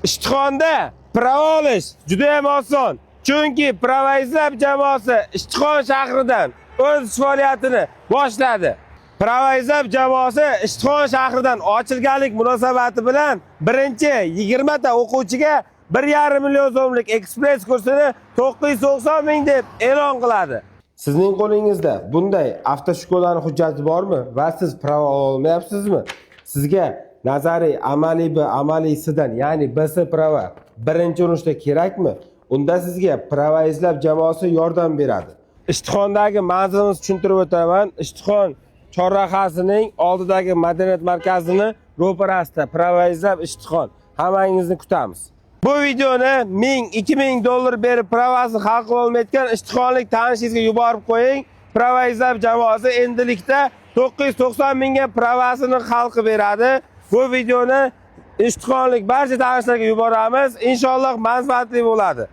Ishtixonda prava olish juda ham oson. Chunki prava izlab jamoasi Ishtixon shahridan o'z faoliyatini boshladi. Prava izlab jamoasi Ishtixon shahridan ochilganlik munosabati bilan birinchi 20 ta o'quvchiga 1,5 million so'mlik ekspress kursini 990 ming deb e'lon qiladi. Sizning qo'lingizda bunday avtoshkolani hujjati bormi va siz prava olmayapsizmi? Sizga nazariy, amaliy B, amaliy C'dan, ya'ni BS prava birinchi urinishda kerakmi? Unda sizga prava izlab jamoasi yordam beradi. Ishtixondagi manzilimizni tushuntirib o'taman. Ishtixon chorrahasining oldidagi madaniyat markazini ro'parasida prava izlab Ishtixon. Hammangizni kutamiz. Bu videoni 1000-2000 dollar berib pravasini hal qila olmayotgan Ishtixonlik tanishingizga yuborib qo'ying. Prava izlab jamoasi endilikda 990 mingga pravasini hal qilib beradi. Bu videoni Ishtixonlik barcha tanishlarga yuboramiz. Inshaalloh manfaatli bo'ladi.